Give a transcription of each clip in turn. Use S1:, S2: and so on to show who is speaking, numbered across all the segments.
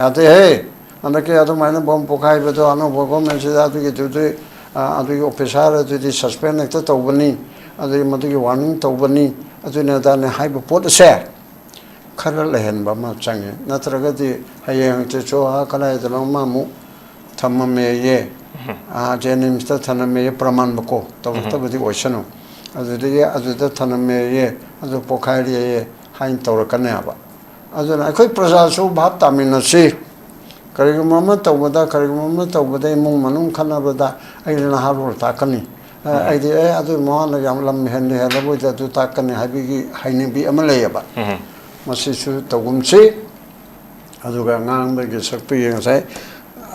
S1: Ate andake adu maina bom pokai bedo anu bogo mense adu ki tutu adu ki officer adu di suspend ekta tawbani adu madu ki warning tawbani adu ne da ne haiba pot se khara lehen ba ma change natraga di hayang che cho ha kala de no ma mu thamma me ye a jenim sta thana me praman bako taw tabdi oshano adu de adu da thana me ye adu pokai ye hain tawra kana ba aduna koi prajasu bhat tamina si karigumama tawbada karigumama tawbada mung manung khanabada aina harur takani aidi adu mohana yamlam hen helabu jatu takani habi haini bi amaleyaba masisu tawumsi aduga ngang be sakpi yang sai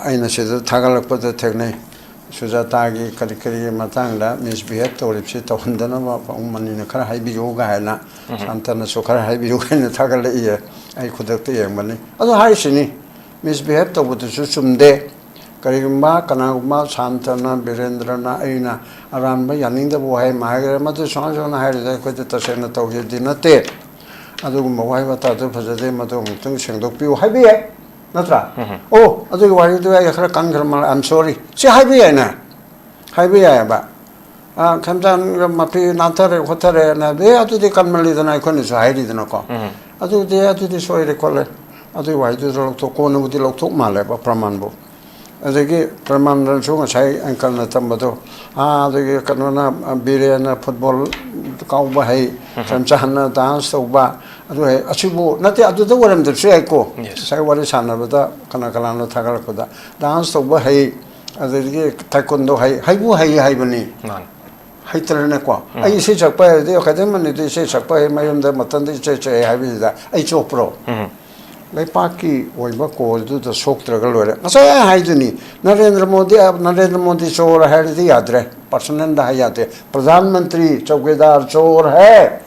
S1: aina se thagalakpada thegnai sujatagi karikari matangda misbehave tawripsi tawhandana ba ummanina khara haibi yoga haina santana sokhara haibi yoga ne thagala iye ai khudakte yengmani adu haisini misbehave tawbutu sumde karigumba kanagumba santana birendrana aina aranba yaninda bo hai mahagara matu sona hairida khote tasena tawge dinate adugumba wai bata tu phajade matu mutung sengdokpiu haibi natra oh adu wari du ya khara kangrama I'm sorry si haibi na haibi ba kamjan mapi natare khotare na be atu de kanmali dana khoni so hairi dana ko adu de soire kole adu wai du lok to ko no di lok to male ba praman bo adegi praman ran so sai ankal na tambado adegi kanona birena football kau ba hai samchana dance to ba adu achibu nate adu da waram de sai ko sai wari sana bada kana kana no thagal ko da dance to ba hai adegi taekwondo hai haibu hai bani haitrane ko ai se chakpa de kadam ne de se chakpa mayum da matan de che hai bi da ai chopro lai paki oiba ko du da sok tragal lore asa hai duni Narendra Modi chor hai di yadre personal da hayate pradhan mantri chowkidar chor hai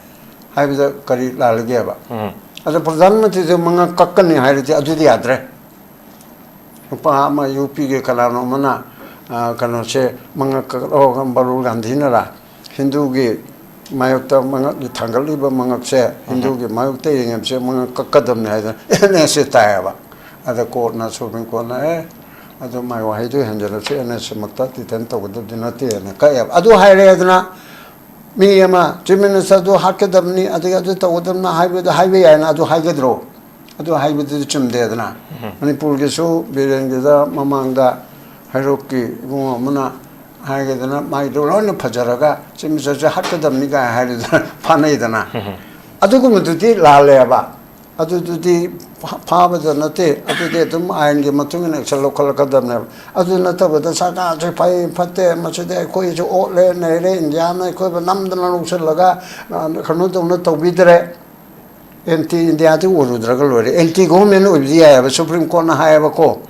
S1: hai da kari lal ge ba asa pradhan mantri de manga kakkan ni hai di adu di yadre pa ma UP ge kalano mana kano che manga o gambaru gandhi na ra hindu ge mayokta manga thangali ba manga che hindu ge mayokta yengam che manga kakkadam ne ha ene se taaba ada ko na supreme ko na adu mai wa hidu hanjara che ene se makta ti tan to godu dinate ne ka ya adu haire adna mi yama chimin sa du hakadam ni adu to godam na highway ya na adu haigedro adu highway de chumde adna manipur ge so berenge da mamangda haroki go muna 하게되나 많이 돌아오는 파자라가 지금 저저 학교답니까 하리다 파내이다나 아두고면도디 라래봐 아두두디 파바더나테 아두데 좀 아인게 맞으면 엑셀로 컬컬거든요 아두나타보다 사가 저 파이 파테 맞으데 거기 저 올레 내레 인디아나 거기 남들나 놓슬라가 그노도 또비드레 엔티 인디아도 오르더라고 그래 엔티 고면 우리야 수프림 코나 하야바고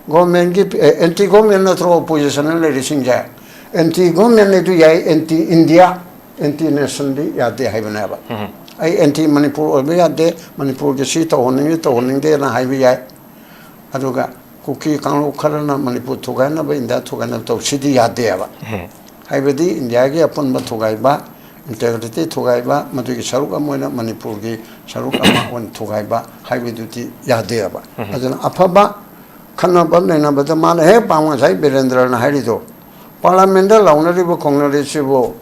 S1: 고면기 엔티 고면은 트로 포지션을 내리신자 anti government to yai anti India anti nationally yade hai banaba ai anti Manipur obe yade Manipur ge si to honing de na hai bi yai aduga kuki kanglo kharana Manipur thogai na ba inda thogai na to sidi yade ba hai bedi India ge apun ba thogai ba integrity thogai ba madu ge saruk amoina Manipur ge saruk ama on thogai ba hai bedi ti yade ba aduna afaba khana ba na ba da mal he pawa sai Birendra na hai do Parliament launaribo congressibo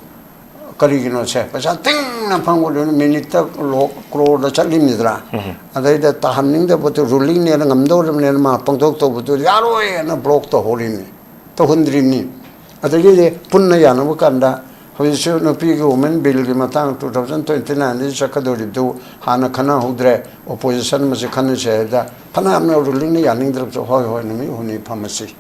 S1: karigino che pasa ting na pangolo minute crore da chalimidra adaida tahanning da boto ruling ne ngamdo ne ma pangtok to boto yaro na block to holini to hundrini adagi punna yana bukanda hoisu no pi women bill gi matang 2029 ni sakadori do hana khana hudre opposition ma se khana che da phana amna ruling ne yaning drap so hoi ni honi pharmacy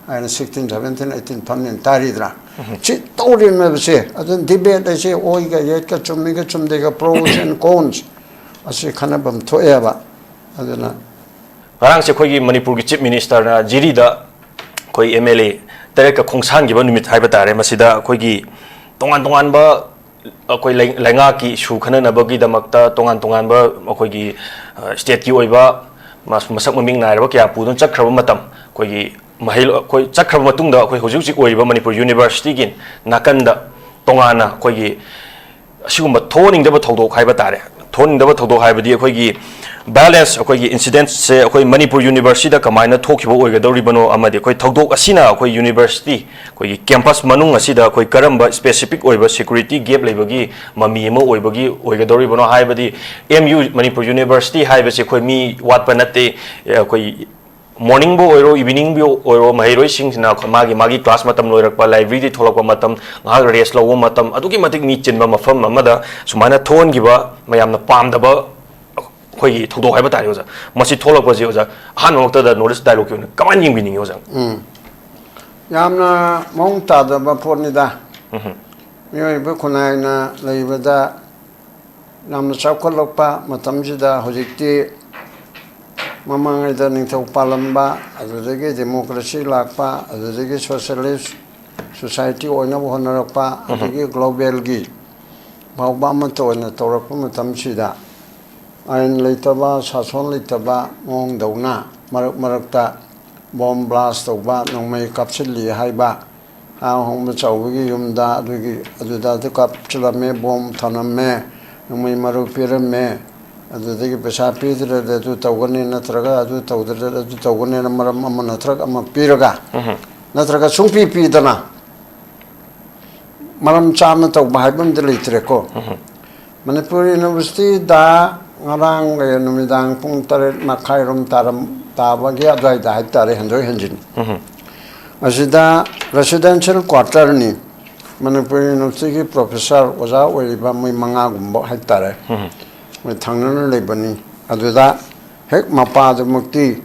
S1: and 16, 17, 18 tonne taridra. Chi torin me se adun debate se oiga yetka chummiga chumdega pros and cons ase khanabam thoeba aduna
S2: ngarang se khoi gi Manipur gi chief minister na jiri da khoi MLA tere ka khongsang gi ba numit haiba tare masida khoi gi tongan ba khoi lenga ki shu khana na ba gi damakta tongan ba khoi gi state ki oiba masak maming na ra kya pudon chakhraba matam khoi gi mahil koi chakhraba matungda koi hojik oiba Manipur University gin nakanda tongana koi gi asigumba thoning daba thodok haiba tare thoning daba thodok haibadi koi gi balance ꯑꯩꯈꯣꯏꯒꯤ incidents ꯑꯩꯈꯣꯏ ꯃꯅꯤꯄꯨꯔ ꯌꯨꯅꯤꯚꯔꯁꯤꯇꯤꯗ ꯀꯃꯥꯏꯅ ꯊꯣꯛꯈꯤꯕ ꯑꯣꯏꯒꯗꯧꯔꯤꯕꯅꯣ ꯑꯃꯗꯤ ꯑꯩꯈꯣꯏ ꯊꯧꯗꯣꯛ ꯑꯁꯤꯅ ꯑꯩꯈꯣꯏ ꯌꯨꯅꯤꯚꯔꯁꯤꯇꯤ ꯑꯩꯈꯣꯏꯒꯤ ꯀꯦꯝꯄꯁ ꯃꯅꯨꯡ ꯑꯁꯤꯗ ꯑꯩꯈꯣꯏ ꯀꯔꯝꯕ ꯁ꯭ꯄꯦꯁꯤꯐꯤꯛ ꯑꯣꯏꯕ ꯁꯦꯀ꯭ꯌꯨꯔꯤꯇꯤ ꯒꯦꯞ ꯂꯩꯕꯒꯤ ꯃꯃꯤ ꯑꯃ ꯑꯣꯏꯕꯒꯤ ꯑꯣꯏꯒꯗꯧꯔꯤꯕꯅꯣ ꯍꯥꯏꯕꯗꯤ MU ꯃꯅꯤꯄꯨꯔ ꯌꯨꯅꯤꯚꯔꯁꯤꯇꯤ ꯍꯥꯏꯕꯁꯤ ꯑꯩꯈꯣꯏ ꯃꯤ ꯋꯥꯠꯄ ꯅꯠꯇꯦ ꯑꯩꯈꯣꯏ morning bo oiro evening bo oiro mahiroi sing na magi class matam loirakpa library tholakpa matam ngahak rest lowo matam adugi matik mi chinba mafam amada sumana thon giba mayamna pamdaba khoi thodok haiba tari oja masi tholakpa je oja han mokta da notice dialogue ki kaman ying bining oja
S1: yamna mong ta da ba phoni da mioi ba khunai na leibada namna chawkholokpa matam jida hojikti Mamang ida ningthau palamba adudagi democracy lakpa adudagi socialist society oina bo honarakpa adudagi global gi bawba ma to na torakpa matam sida ain leitaba sason leitaba mong dauna marak marakta bomb blast toba nongmai kapchili haiba ha hong chawgi yumda adugi aduda de kapchilame bomb thanamme nongmai maru pirame adudagi pesa pidre du tawgani natraga adu tawdre adu tawgani maram amma natraga amma piraga natraga sungpi pidana maram chama taw baibam de litre ko Manipur University da ngarang ga numidang pung tare makhairom taram tabagi adai da tare handoi hanjin asida residential quarter ni Manipur University ki professor oja oiba mai manga gumbo haitare mai thangna lebani aduda hek mapa de mukti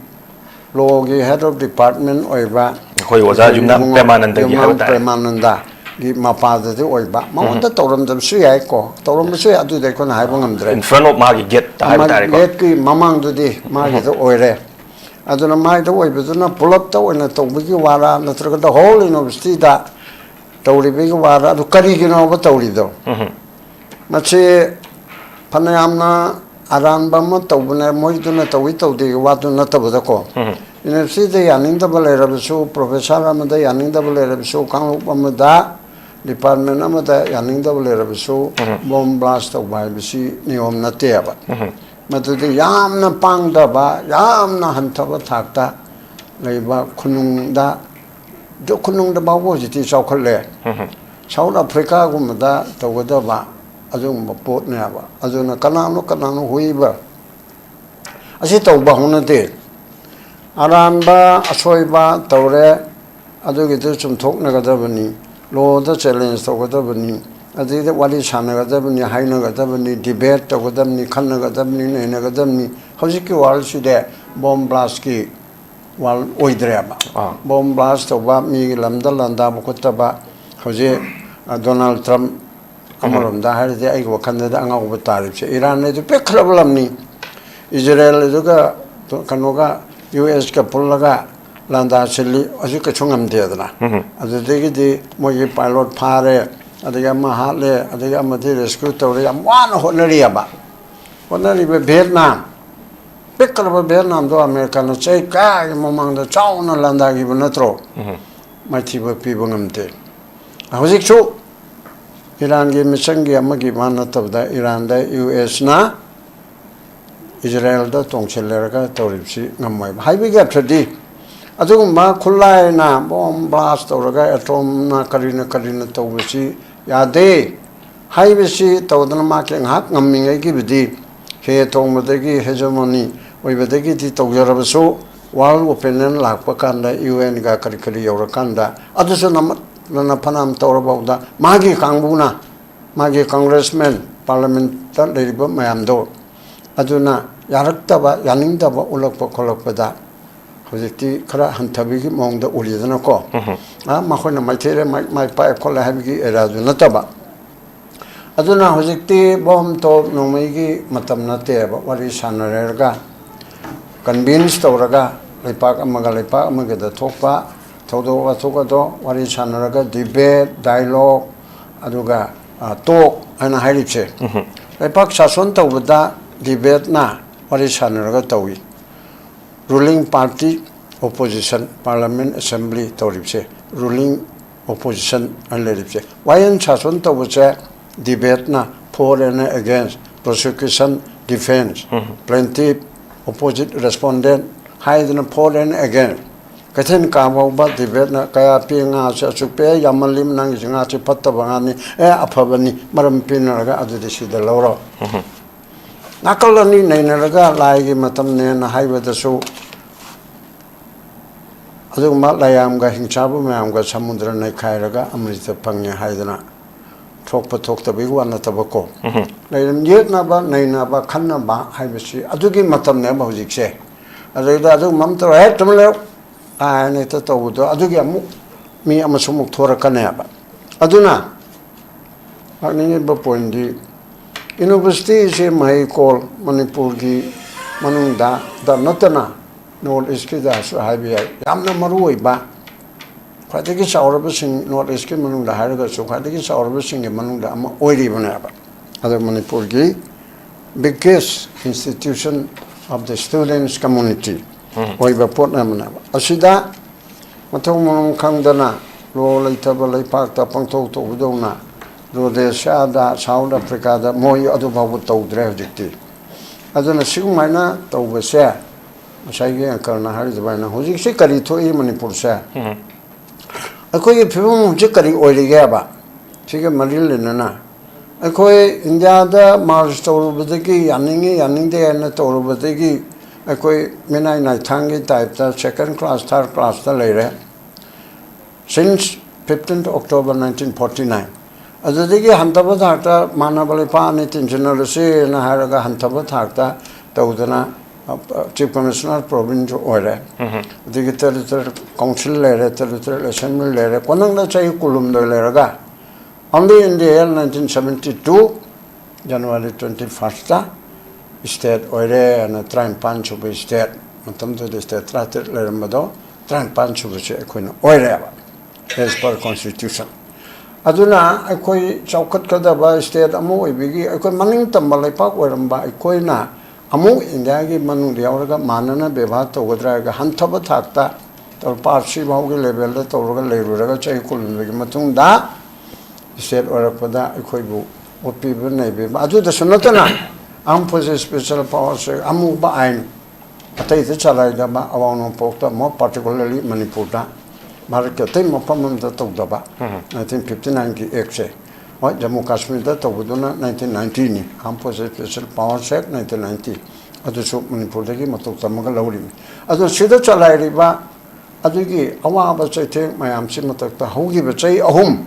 S1: logi head of department oiba
S2: khoi oja jumna premananda gi haba tare
S1: premananda gi mapa de oiba maunda toram dam su yai ko toram su adu de ko na haiba ngamdre
S2: in front of magi gate ta haiba tare ko
S1: gate ki mamang du di magi de oire aduna mai de oiba duna pulap ta oina tobigi wara natraga the whole university da tawri bigi wara du kari gi no ba tawri do machi Panayamna Aranba Matobuna Moiduna Tawi Todi Watuna Tabako. University Yaninda Valerabisu, Professor Amada Yaninda Valerabisu, Kang Amada, Department Amada Yaninda Valerabisu, bomb blast of Bibisi, Neom Nateva. Matudi Yamna Pangdaba, Yamna Hantava Takta, Leba Kununda, Do Kunung the Bawosity Sokole. South Africa Gumada, Tawadaba. Azung bapot neba azuna kanano huiba asi tawba hunate aramba asoiba tawre adugi tu chumthok nagadabani lo da challenge tawgadabani adida wali sanagadabani hainagadabani debate tawgadabani khannagadabani nenagadabani hojiki wal side bomb blast ki wal oidreba bomb blast tawba mi lamda landa bukutaba hoje Donald Trump Amaram da hari dia iku wakanda da anga ubatarib se Iran itu pekrabalam ni Israel itu ka kanoga US ka pullaga landa chili asu ka chungam dia dana adu degi di mogi pilot phare adiga mahale adiga mati rescue tawri amwana honari aba honari be Vietnam pekraba Vietnam do America no chai ka momang da chauna landa gi bunatro machi ba pi bungam te hojik chu Iran gi mission gi amagi mana tabda Iran da US na Israel da tongcheleraga tawripsi ngamai haibi ga thadi adugumba khullai na bomb blast tawraga atom na karina tawbisi yade haibisi tawdana ma ke ngak ngammingai gi bidi he tongmadagi hegemony oibadagi ti tawjarabasu world opinion lakpa kanda UN ga kari yorakanda adusu namat Nana Panam Torabauda, Magi Kanguna, Magi Congressman, Parliament, Lady Mayamdo, Aduna, Yaraktaba, Yanindaba, Ulakpa Kolakpada, Hositi, Kara Hantabiki, Mong the Ulidanako. Mahona Matere, my pie Kola Habiki, Eradunataba. Aduna Hositi, Bomb to Nomegi, Matamnate, what is Sanarega, convinced Oraga, Lepak Amagalepa, Amagada Topa. Todo Watogado, what is Hanaraga, debate, dialogue, Aduga, talk, and a heritage. Lepak Sasonta with that debate na, what is Hanaraga Tawi. Ruling party, opposition, parliament, assembly, Toripse, ruling opposition, and Leripse. Why in Sasonta was a debate na, for and against, prosecution, defense, plaintiff, opposite respondent haidna for and again kathen ka ba debate na kaya pi nga sa chupe yamalim nang jinga chi patta bangani aphabani maram pinaraga adu sida loro nakalani nainaraga laigi matam ne na haibada su adu ma layam ga hingchabu mayam ga samudra nai khairaga amrita pangya haidna thokpa thokta bi wana tabako nairam yetna ba naina ba khanna ba haibasi adugi matam ne ba hujikse adada adu mamta he tumle ne ta tawdo adugi amu mi amasumuk thorakane ba aduna ani ba point di university se mai kol manipur gi manungda da natana North East ki da su haibi yamna marui ba khadigi sauraba sing North East ki manungda haraga su khadigi sauraba sing ge manungda ama oiri bana ba adu manipur gi biggest institution of the students community oiba pot na mana asida mathong mong khangdana lo leitaba leipak ta pangthok to budona Rhodesia da South Africa da moi adu babu tawdre hojikti aduna sigmaina tawbase masai karna hari zabaina hojik se kari thoi manipur sa akoi phibum je kari oirige ba sige maril na akoi india da march tawbadegi yaning de na tawbadegi akoi menai nai thangi type da second class third class da leire since 15th October 1949 adudigi hantaba thakta manabale pa ni tinjinal se na haraga hantaba thakta tawdana chief commissioner province oire digi territorial council lere territorial assembly lere konangla chai kulum do leraga only in the year 1972 January 21st state oire and train punch of state matam to state tratter lermado train punch of se koina oire as per constitution aduna akoi chaukat kada ba state amu ibigi akoi maning tambalai pak oiramba akoi na amu india gi manu yauraga manana beva to godra ga hanthaba thakta tor parsi bauge level da torga leiruraga chai kulungi matung da state orapada akoi bu opi bu nei be adu da sunatana am possess special powers amu ba ain atai te chalai da ba awang pokta mo particularly manipur da Bharat ke tai mapam da tawda ba 1959 ki act se oi Jammu Kashmir da tawduna 1990 ni ampo special power act 1990 adu so manipur da gi matok tamaga lawri adu sida chalai ri ba adu gi awa ba chai the mayam si matok ta hogi ba chai ahum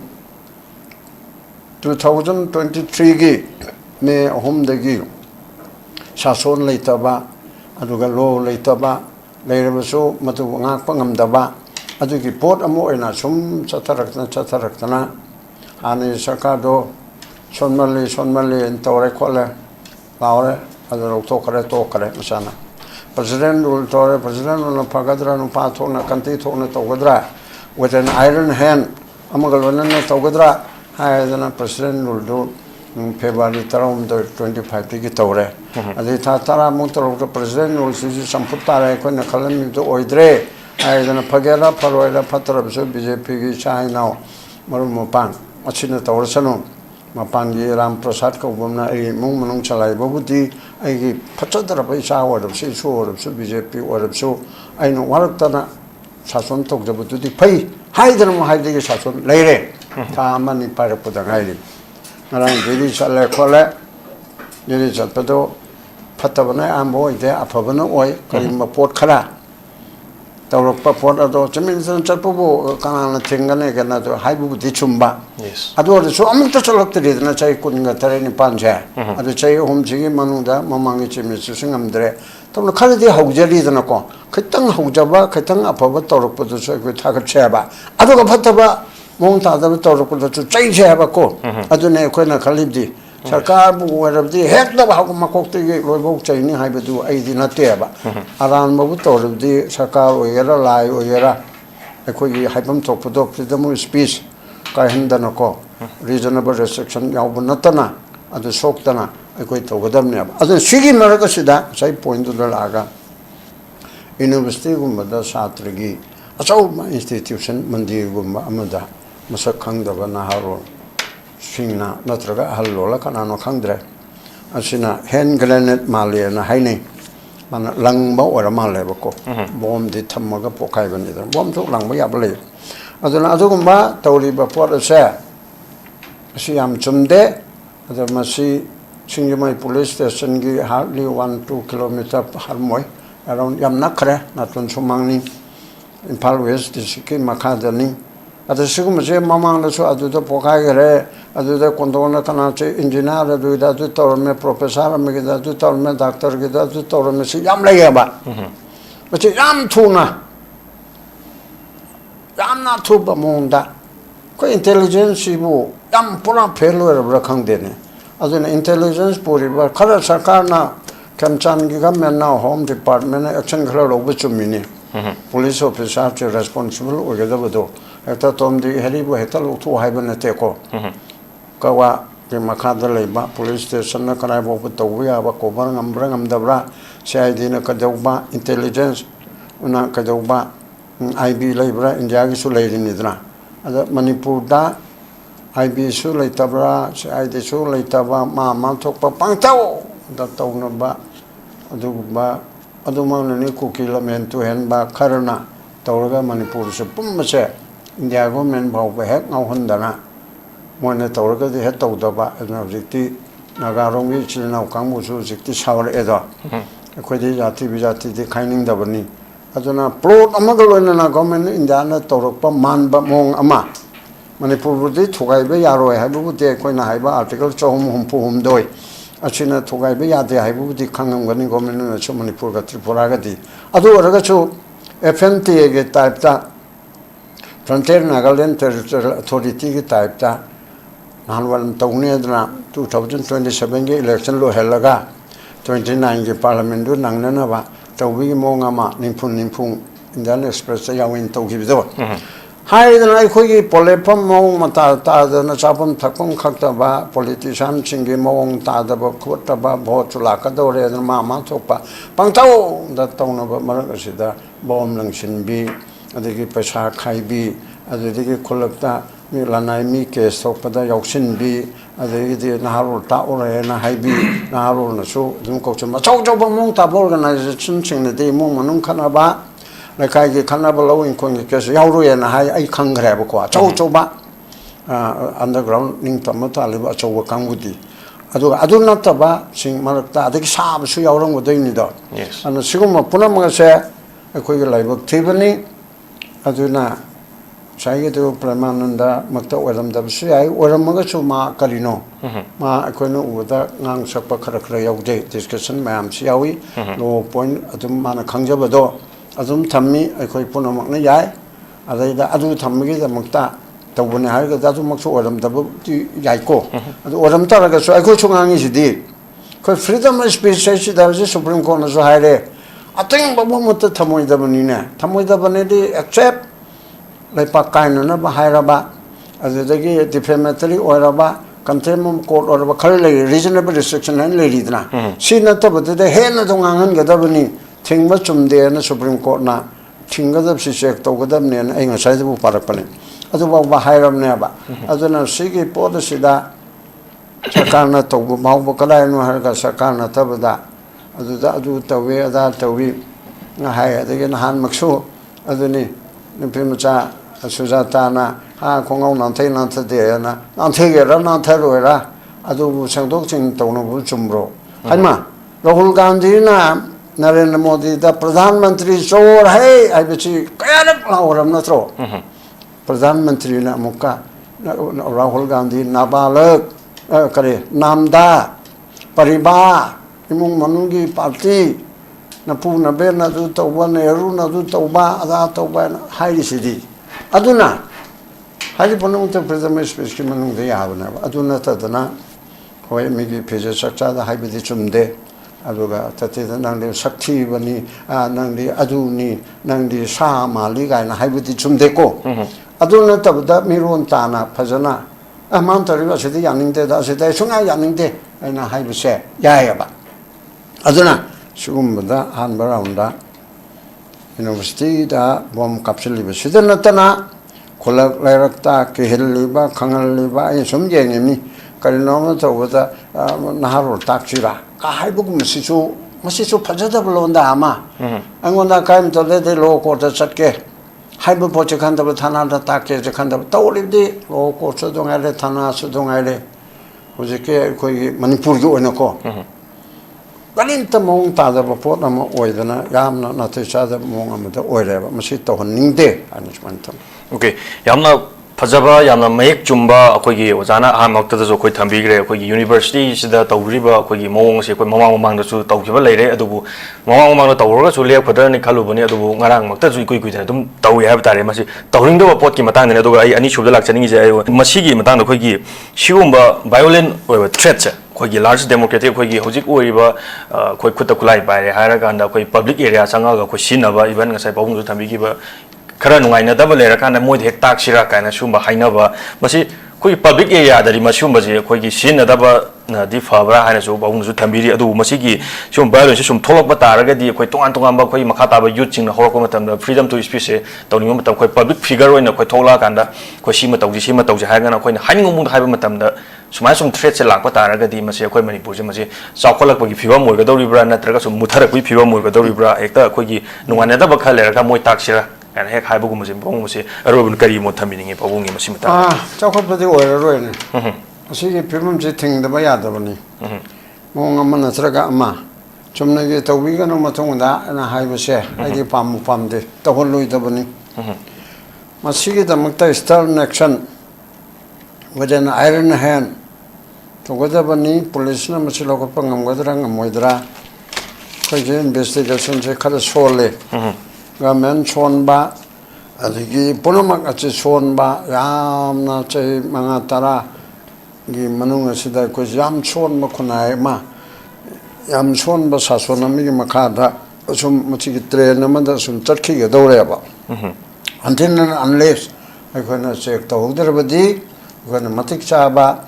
S1: 2023 gi me ahum da gi sason leita ba adu ga lo leita ba leira so matu ngak pa ngam da ba adugi pot amo ena sum chatarakna ani sakado sonmali entore kole laure adu to kare masana president will tore president no pagadra no patho na kanti tho na togadra with an iron hand amagalwana na togadra haidana president will do February 25 ki tore adi tara mo to president will si samputare ko na kalam do oidre aidana phagera pharoira phatarab so BJP gi chainao maru mapan achina tawrasano mapan gi Ram Prasad ko bomna ai mung manung chalai babuti ai gi phachadra bai cha warab se so warab so BJP warab so ai no waratana sason tok jabutu di phai haidana mo haidigi sason leire ta mani parapuda ngai narang diri chale khole diri chatpado phatabana ambo ide aphabana oi karim pot khara tawrokpa pot ado chamin san chatpubo kana thengane kana to haibu di chumba ado so amta chalaktre na chai kunga tareni panje ado chai hom jigi manungda mamangi chimi susingamdre tawna khalidi haujari dana ko khitang haujaba khitang apaba tawrokpa do so ko thagat cheba ado ka phataba mong ta da tawrokpa do chai cheba ko ado ne ko na khalibdi sarkar bu warabdi hekda ba ko makokti ge loibok chaini haibadu aidi nateba aran babu torabdi sarkar oyera lai oyera ekoi haibam tokpodo freedom of speech ka hindana ko reasonable restriction yaw natana adu soktana ekoi togodam ne adu sigi maraga sida sai point do laga university gumba satragi achau institution mandir gumba amada masak khangdaba na haro Singna natraga hallola kanano khangdre asina hand grenade malia na haine mana lang ba ora ma le ba ko bom di thamma ga pokai ba ni da bom thuk lang ba ya ba le aduna adugumba tawli ba pot ase siam chumde adu masi Singjamai police station gi hardly 1-2 kilometer harmoi around yam nakre natun sumangni Impal West district makadani adu sigum je mamang la so adu da pokai gare adu da kondona kana che engineer adu da du torme professor me da du torme doctor ge da du torme si yam lege ba bache yam thuna yam na thu ba monda ko intelligence bu yam pura phelo ra khang de ne aduna intelligence puri ba khara sarkar na kamchan gi government na home department action khalo ro bu chumini police officer che responsible o ge da bodo eta tom di heli bu heta lo thu hai ban te ko ka wa ke makha da le ba police station na kana bo to ya ba ko bar ngam da bra sai di na ka da ba intelligence una ka da ba IB le bra india gi su le ni dra ada manipur da IB su le tabra sai de su le taba ma thok pa pang tau da tau na ba adu ma ni ku kilometer to hen ba kharna tawga manipur se pum se india government bau ba hek ngau han dana moine tawga de het taw da ba na riti naga rong wi chi na kang mu su jikti sawar edo ko de jati bi jati de khaining da bani aduna pro amagal na government india na tawrok pa man ba mong ama Manipur di thugai be yaro hai bu de ko na hai ba article chom hum pu hum doi achina thugai be ya de hai bu di khangam gani government na cho Manipur ga Tripura ga di adu ra ga cho FNT ge type ta Frontier Nagaland Territorial Authority ge type ta nanwan tawne na 2027 ge election lo helaga 29 ge parliament du nang na ba tawbi mo nga ma nimphun Indian Express ya win taw gi do hai da nai khoi polepam mong mata ta da na chapam thakam khakta ba politician chingi mong ta da ba khota ba bho chula ka do re ma thopa pangtau da tawna ba marak asida bom lang sin bi adigi paisa khai bi adigi kholakta mi lanai mi ke sok pada yauksin bi adigi de naharul ta ore na hai bi naharul na su dum ko chuma chau chau ba mong ta organization ching de mong manung khana ba la kai ge khana ba lo in kong ke yaw ru ya na hai ai khang gra ba ko chau chau ba underground ning tam ta le ba chau kang bu di adu na ta ba sing marak ta adigi sa ba su yaw rong de ni do ana sigum ma punam ga se ko ge lai ba thibani adu na sai ge do pramananda makta waram da su ai waram ga su ma karino ma ko no u da ngang sak pa khara khara yaw de discussion ma am si yawi no point adum mana khang ja ba do adum thammi ai punamak na yai adaida adu thammi da makta tawbune har ga adu makso oram da ti yai ko adu oram ta ga so ai ko chungangi sidi ko freedom of speech sai da je supreme court na so haire ating babu mutta thamoi da bani ne thamoi da bani di accept lai pa kain na ba haira ba adu da gi defamatory ora ba contempt court ora ba khal lai reasonable restriction han lai ridna sina ta ba de he na dong ngan ga da bani thingba chumde na supreme court na thingadab si check togadab ne ai nga sai bu parak pane adu ba hairam ne ba adu na sigi pod sida sarkar na to ba ba kala no har ga sarkar na tabda adu tawe ada tawi na hai adu na han maksu adu ni pimcha sujata na ha khongau nan thai nan thade na nan thai ge ra nan thai ro ra adu sangdok ching to no bu chumro haima Rahul Gandhi na Narendra Modi da Pradhan Mantri chor hai ai bichi kayarap lauram na tro Pradhan Mantri na muka Rahul Gandhi nabalak kare namda pariba imung manungi parti na pu na be na du tawba Nehru na du tawba ada tawba hai sidi aduna hai ponung te president speech ki manung de yavna aduna tadana hoi migi pheje sakcha da hai bidi chumde aduga tate nang de sakthi bani nang de aduni nang de sa mali ga na haibudi chumde ko aduna tabda miron ta na phajana amam tari ba sidi yaning de da sidi sunga yaning de na haibuse ya ba aduna sugum da han baraunda university da bom kapsuli ba sidi na tana kolak lairakta ke helliba khangalliba ai somje ngemi karino ma tawda naharo takchira ka haibu mesisu masisu phajadab londa ama angonda kaim to le de lo ko ta chatke haibu poche khanda ba thana da ta ke je khanda tawli de lo ko so dong ale thana so dong ale hojike koi manipur gi ona ko galin ta mong ta da ba pot ama oidana yamna na te cha da mong ama da oire ba masi to ning de management
S2: okay yamna फजबा यामना मयक चुम्बा अखोगी ओजाना आमक्ता दजो कोई थंबीग्रे अखोगी university सिदा तौरिबा अखोगी मवोंग से कोई ममांग ममांग दसु तौखिबा लेरे अदुबु ममांग ममांग the तौरगा सु lake फदरनि खालुबनि अदुबु ngarang मक्ता जुइ कुइ कुइ दम तौइ हाब तारे मसि तौरिंग दो पोट की मतंग ने अदुगा आई अनि शुबदा लाक्चनिंग जे आयो मसिगी मतंग द खोगी सिगुम्बा वायोलेंट ओइबा थ्रेट से खोगी लार्ज डेमोक्रेटिक खोगी होजिक ओइबा खोई खुता कुलाई पारे हारा गांदा खोई पब्लिक एरिया संगा खोई सिनबा इवन ngasai बाबुंग जु थंबीगिबा खरा नुंगाइना दब लेर कान मोइ हेक ताक्सिरा काना सुंबा हाइनबा मसि कोइ पब्लिक एरिया दरि मसुंबा जे कोइगी सिन दब न दि फबरा हाइना सु बाउन सु थंबिरि अदु मसिगी सुम बायलेंस सुम थोलक तारगा दि कोइ तोंगान तोंगान बा कोइ मखा ताबा यूथ सिंग हरको मतम फ्रीडम टू स्पीच से तौनिंग मतम कोइ पब्लिक फिगर ओइना कोइ थोला कांदा कोइ सिमा तौजि हाइगना कोइ हाइनिंग मुंग हाइबा मतम द सुमाय सुम थ्रेट से लाकपा तारगा दि मसि कोइ मणिपुर से मसि चाखोलकपगी फिबम मोइगदौरिब्रा नत्रगा सुम मुथरकपि फिबम मोइगदौरिब्रा एकता कोइगी नुंगाने दब खा लेरगा मोइ ताक्सिरा and heck high book musim bong musi arobun kari mo thamini nge pabung nge masimata
S1: chakopadi oira roine asi pimum je thing da baya da bani mong amana traga ama chumna ge tawbi ga no mathong da na hai ba se ai di pam de tawhon loi da bani masi ge da makta stern action with an iron hand to go da bani police na masi lo ko pangam ga dra ngamoidra ko je investigation je khala sole gamen chonba adigi ponomak achi chonba yamna chai manga tara gi manung asida ko yam chonba khunai ma yam chonba sasonami gi makada sum machi gi train namada sum chatkhi ga dore ba until and unless aikona check to hogderbadi gona matik chaba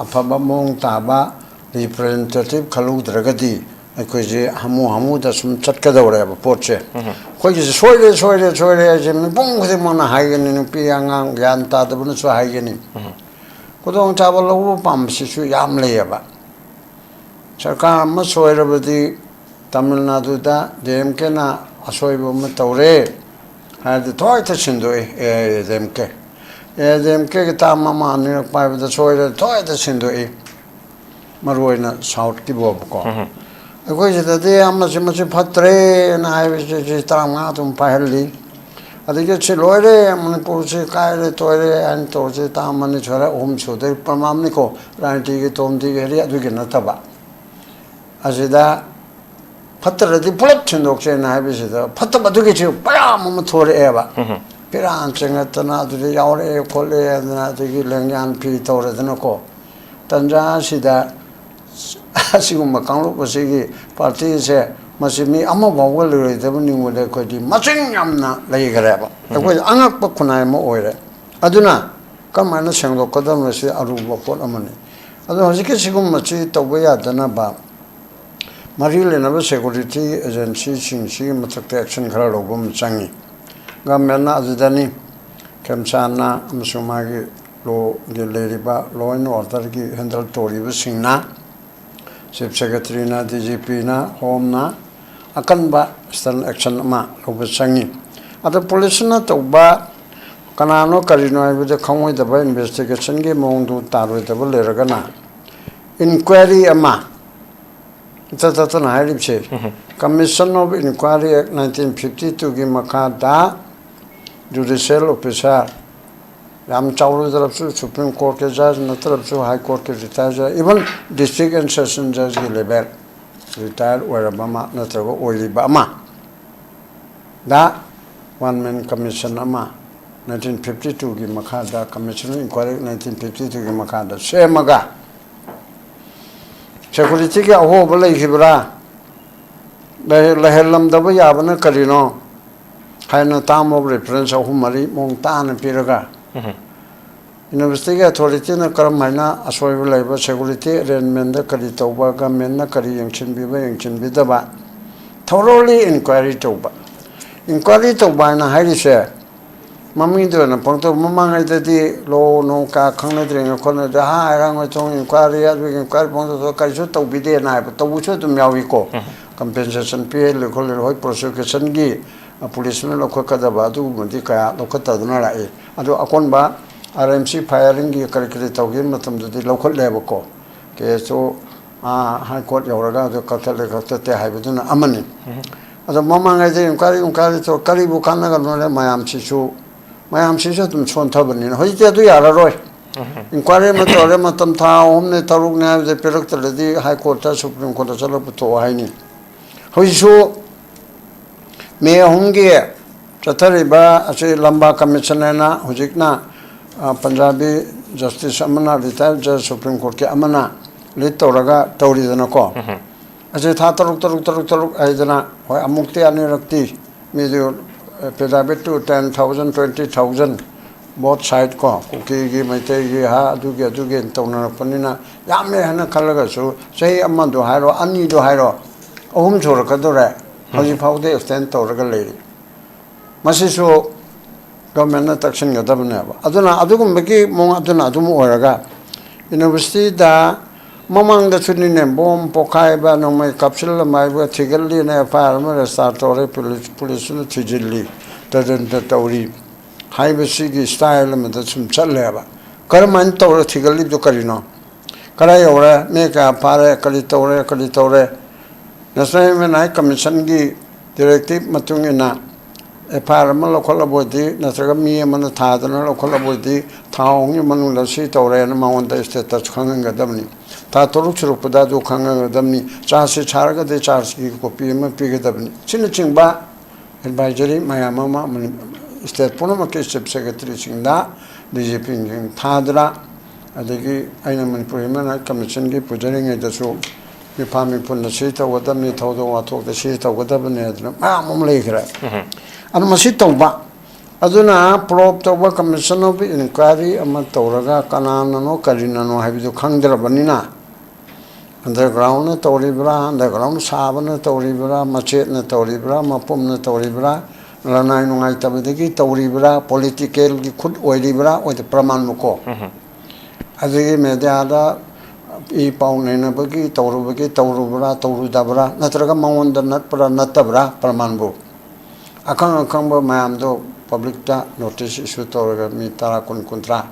S1: afaba mong taba representative khaludragadi aikoje hamu da sum chatka dore ba porche khoji soire je mi bong khode mona haigeni ni piangang gyan ta da bunu so haigeni kodong chabal lo pam si su yam le ba sarkar ma soire badi tamil nadu da DMK na asoi bo ma tore ha de toy ta chindo DMK ke ta mama ni pa da soire toy ta chindo maroina south ki bo ko कोई जैसे दे हम मचे फत्रे ना है वैसे तरह ना तुम पहली अधिक अच्छे लोरे मन पुरुष कायरे तोरे अन तो से ताम मन छोरा ओम छोदे परमाम निको रांटी के तोम दी गेरी अदुके न तबा असिदा फत्रे दी पुलप छिंदोक से ना है वैसे तो फत्त बदुके छि बड़ा मम थोरे एबा पिरान चंगतना दुरे यावरे खोले ना दिगी लंगान पी तोरे दनको तंजा सिदा asiगुम कांगलो बसिगी पार्टी से मसिमी अमा बावल रे दबनि मोले कोदि मचिंग यामना लेगरेबा अखोय अंगक पखुनाय म ओइरे अदुना कमाना संगलो कदम रसे अरुब पोट अमने अदु हजिके सिगुम मचि तौबा यादना बा मरि लेनब सिक्युरिटी एजेंसी सिंसी मथक एक्शन खरा लोगम चंगी गमेना अजुदनी केमसाना अमसुमागी लो गेलेरिबा लॉ एंड ऑर्डर की handle तोरिबा सिंगना Chief Secretary na DGP na Home na akan ba stern action ma lobe sangi ata police na to ba kanano karino ai de khongoi da ba investigation ge mong du taroi da ba leraga na inquiry ama ta na hai che Commission of Inquiry Act 1952 ge makha da judicial officer Ram Chawlu taraf Supreme Court के जज न तरफ High Court के retire even District and Session Judge के level retired ओरबमा न तरफ ओलिबा मा दा one man commission ama 1952 की मखा दा Commission Inquiry 1952 की मखा दा सेमगा security के अहो बले खिबरा लहलम दब याबन करिनो हायन ताम of reference अहो मरी मोंग तान पिरगा University authority na karam haina asoi laiba security arrangement da kari tauba government na kari yangchin bidaba thoroughly inquiry tauba na hairi se mami do na pangto mamang ai di lo no ka khangna dring khona da ha rang chong inquiry pangto so kari so taubi de na ba tabu so dum yawi ko compensation pay le khol le hoi prosecution gi police na lokha kada ba du mundi ka lokha ta duna ra e adu akon ba RMC firing gi kar kri tawgin matam du di lokhol le ba ko ke so high court yauraga adu ka ta le ka ta te hai buduna amani adu mama ngai de inquiry to kari bu kan na ga no le mayam si su tum chon tha bani hoi te du yara roi inquiry ma to le matam tha om ne taruk ne de perak ta le di high court ta supreme court ta chalo bu to hai ni hoi su me honge chathariba ase lamba commissioner na hujikna Punjabi justice amana retired judge supreme court ke amana lead toraga tori dana ko ase tha taruk aidana hoi amukti ani rakti me jo pedabit to 10,000 20,000 both side ko ki gi maite gi ha adu ge tawna panina yamne hana khalaga su sei amma do hairo ani do hairo ohum chor ka do re hoji phaude extend toraga leiri masi su government na taction ga dabne ba aduna adugum bagi mong aduna adum oraga university da mamang da chuni ne bom pokai ba no mai capsule mai ba thigalli ne fire ma start tore police nu thijilli tadan ta tauri high gi style ma da chum challe ba karman tawra thigalli do karino kara yora me ka pare kali tawre national human commission gi directive matungina FIR ma lokhola bodi natraga mi mana thadana lokhola bodi thaong ni manu la si tawre na maon da status khanga damni ta toruk churuk pada do khanga damni cha se charaga de charge ki copy ma pi ga damni chin chingba advisory mayama ma state ponoma ke chief secretary chingda DGP ngin thadra adagi aina manipur human commission gi pujaring e dasu mi phami punna si tawadamni thodo wa thok da si tawadabne adna ma mum lekhra anu masih tahu ba, aduna prop tahu ba commission of inquiry amat tauraga kanan no karina no habidu khangdra banina underground na tauri bra underground saban na tauri bra machet na tauri bra mapum na tauri bra lanai no ngai tabedegi tauri bra political ki khud oili bra oi praman muko adegi media da I pau nena bagi tauru bra tauru dabra natraga mawon da nat pra natabra praman bu akang ba mayam do public ta notice issue toraga mi tara kun kontra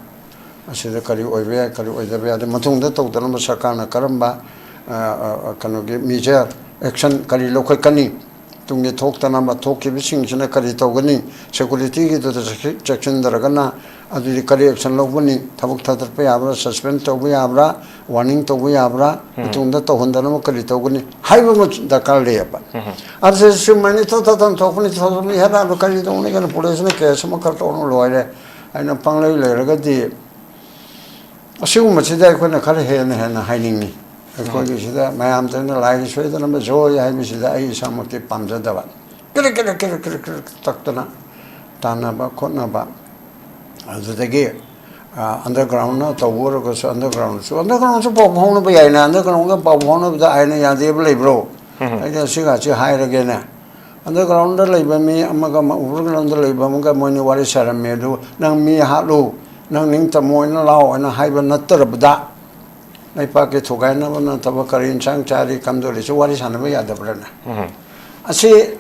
S1: asida kari oibe kari oidabe ade matung da tawdana ma sarkar na karamba kano ge major action kari lokai kani tungge thoktana ma thokki bising china kari tawgani security gi do section daragana adu kari action lobani thabuk thadar pe abra suspend tawbi abra warning tawbi abra tungda tawhondana ma kari tawgani haiba ma dakar le ba arse sumani to thokni thokni hara kari tawni kan police ne case ma kar tawno loire aina panglai le raga di asigu ma chida ko na khare he na haining ko gi sida mayam tana lai shwe tana ma jo ya mi sida ai samuti pamja da ba kire taktana tana ba khona ba azudagi underground na tawur ko underground so pop honu ba yaina underground ga pop honu da aina ya de blai bro ai da siga chi hai rage na underground da lai ba mi amaga overground da lai ba mun ga mo ni wari saram me do nang mi ha lo nang ning ta mo na lao na hai ba na tar ba nai pa ke thogai na na taba karin chang chari kamdori so wari sana ba ya da bra na ase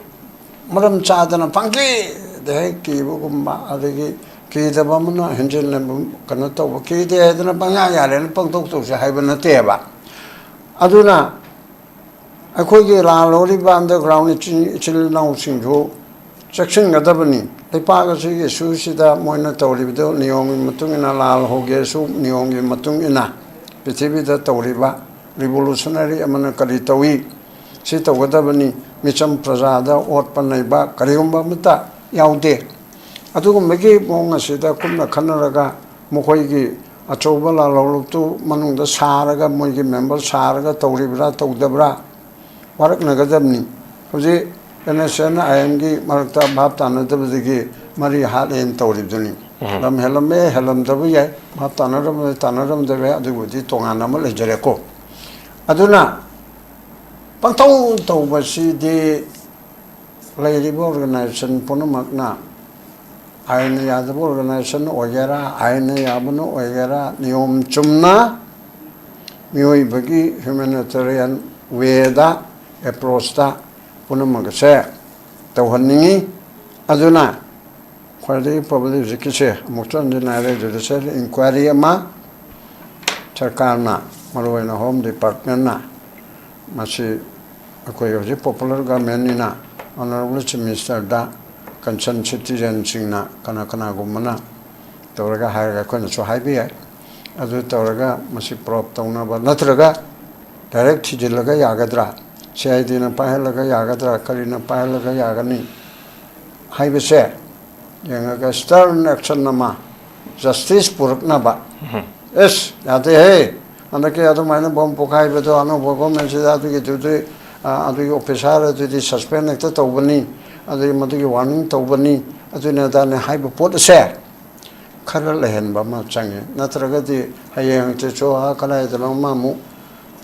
S1: maram cha da na pangki de ki bu ma adagi ki da ba mun henjel na kana to ki de da na banga ya le pang tok tok se hai ba na te ba aduna akhoi ge la lo ri ba underground chil nau sing jo section ga da bani le pa ga se ge su si da mo na to ri do niyom matung ina lal ho ge su niyom ge matung ina pithibhi da to ri ba revolutionary amana kali tawi si to ga da bani micham praja da ot pan nei ba karium ba mata yaude adugo megi mong asida kumna khanaraga mokhoi gi achouba la lo tu manung da saraga moi gi member saraga tawri bra tawdabra warak na gadamni hoji NSN IM gi marakta bhap tana dabdi mari halen tawri duni lam helam me helam dabu ya bhap tanaram dabe adugo di tongana ma le jare ko aduna pantau tawbasi di lairibo organization punamakna aina yadabo organization ogera aina yabano ogera niyom chumna mioi bagi humanitarian way da approach punamagase tawhanningi aduna khwadi public zikise muktan dinare judicial inquiry ama sarkarna maroina home department na masi akoi hoji popular government ni na honorable chief minister da concerned citizen singna kana gumana tawraga haiga khona so haibi ai adu tawraga masi prop tawna ba natraga direct thijilaga yagadra CID na pahalaga yagadra karina pahalaga yagani haibese yengaga stern action nama justice purakna ba yes yate he andake adu maina bom pokai bedo anu bogo mense adu ki tutu adu officer adu di suspend ekta tawbani adu madu ki warning tawbani adu na da ne haiba pot se khara lehen ba ma change natraga di hayeng che cho ha kala de ma mu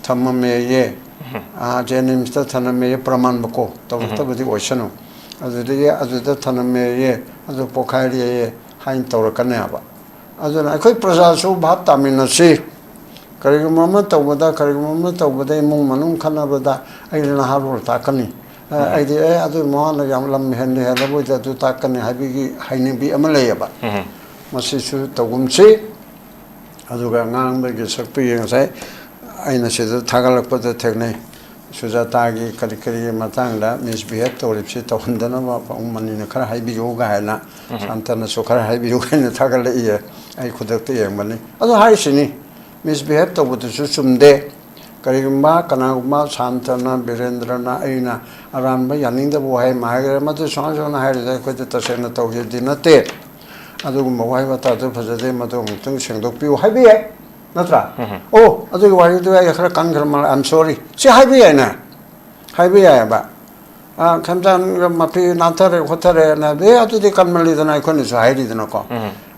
S1: thamame ye Jenimsta Taname Praman Boko, Tavati Oceano, as the Taname, as the Pokari, Hain Torakanaba. As I could present so Batamina see Karigumama Tawada, Karigumama Tawada, Mumanum Kanabada, I didn't have Takani. I did other Mohana Yamlam Henry Halabu to Takani Hainibi Amalayaba. Masisu Tawumsi, Azugangang, the Sapi and say. Aina sida thagalakpada thegne sujatagi karikari matangda misbehave toripsi tawhandana ba umani na khara haibi yoga haina santana so khara haibi yoga na thagala iye ai khudakte yengmani adu haisini misbehave tawbutu sumde karigma kanagma santana birendrana aina aranba yaninda bo hai maagara matu sona haida ko tasena tawje dinate adu mawai bata tu phajade matu mutang sengdok piu haibi Natra. Oh, I think why you do I I'm sorry. See, Hibiana. Hibiaba. Comes down Mapi Natare, Hotare, and they are to the Kamali than I couldn't hide it in a car.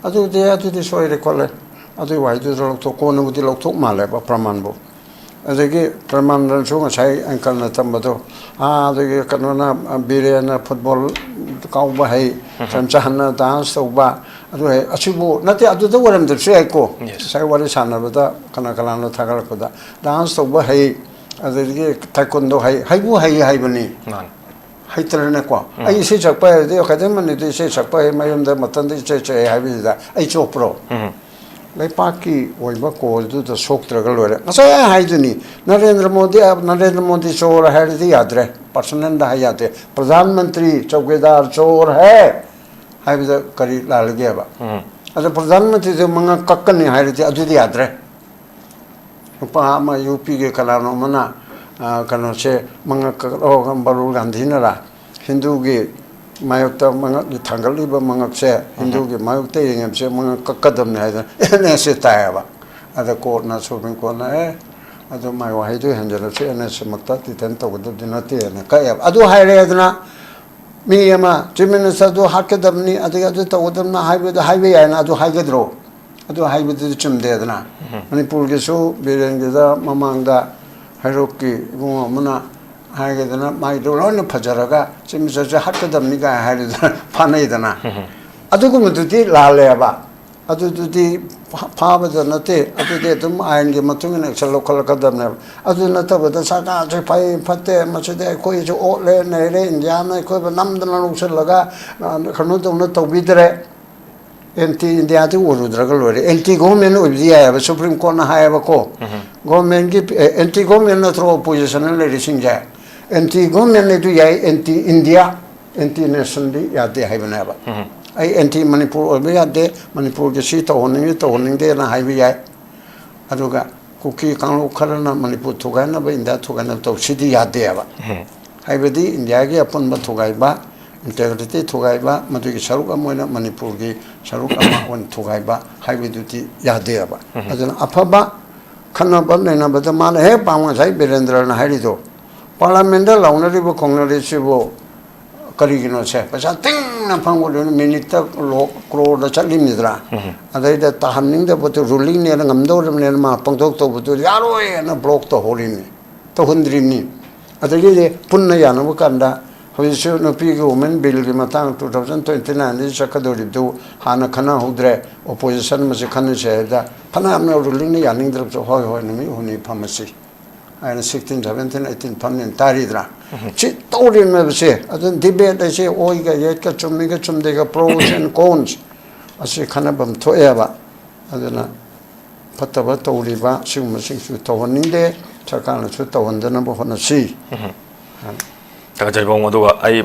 S1: I do they are to the soil recall it. Otherwise, you don't talk on with the Lotok Maleba, Pramanbo. As they give Praman and so much high and Kalnatambato. The Kanona, Biriana, football, Cowboy, Samchana, dance, Oba. Achibu, not the other one the Trico. Yes, I was another Kanakalana Tagarakoda. Dance over hay as they get Taekwondo hay, Haibu hay Haibani. None. Haiteranaqua. I say Chapa, the academy, they say Chapa, my own the Matandi Church, I have it that H.O. Pro. Like Paki, Wibako, do the soak tragal. So I hideni. Narendra Modi, Chor had the address, Personanda Hayate, Pradhan Mantri, Chowkidar, Chor hay. I was a Kari Lalageva. As a Pradhanmantri is among a Kakani Harity Adudi Adre. Upama UP Kalano Mana, Kanose, Mangakam Baru Gandhinara, Hindu Mayota Manga Tangaliba Mangakse, Hindu Mayota and say Mangakadam Nether, and Setayava. At the court not so corner, I do my wife to handle and as a Matati Tenta with the Dinati and a Kayab. I do hire Miyama, Jiminus do Hakadamni, at the other Tawdamna highway, the highway, and I do Hagadro. I do highway to the Chim Dedna. Manipurgisu, Birengida, Mamanga, Hiroki, Muna, Hagadana, my Dolona Pajaraga, Jimis Hakadamniga, had Panadana. I do go to the Laleva. I do the Pava the Nate, I do the Mayan Matung and local Kadam. I do not have the Saka, Japai, Pate, Machade, Koijo, Ole, Nere, Indiana, Koba, Namdan, Sulaga, Kanuto, Noto Vidre, NT in the Ati Uru Dragolori, NT Gomen with the Supreme Court Hayabako. Gomen give NT Gomen not throw position and lady Sinja. NT Gomen to Yai, NT India, NT Nationally, Yate Havenaba. I enti Manipur Obiade, Manipur Gesita, owning there and Highway Aduga, Cookie Kano Karana, Manipur Togana, in that Togana to City Yadeva. Highway in the Agi upon Batugaiba, Integrity Togaiba, Matuki Saruka Moina, Manipurgi, Saruka, one Togaiba, Highway duty Yadeva. As an Apaba, Kanaban and Abataman, Hepa, I Berendra and Harido. Parliamental, Honorable Congressivo. Karigino say, but I think upon what minute crow the Chalimidra. And they that Tahaning the but ruling near Namdor and Ma Pongto to Yaro and a block the hole in me. To Hundrini. At the lady Punayana Wakanda, who is soon a pig woman, Bill Matang 2029, this Sakadori do Hana Kana Hudre, opposition Masakana said that Panama ruling the Yaning of Hoy enemy who need pharmacy. 아니 16, 17, 18 턴인 다리더라. 지 떠오르면서 어떤 디베이트에 오이가 예가 좀 이게 좀 내가 pros and cons 아시 하나범 토해봐. 아드나 바타바 떠오리바 지금 무슨 떠오는데 잠깐은 저 떠온다는 거 하나씩.
S2: 다가 저희 봉 모두가 아이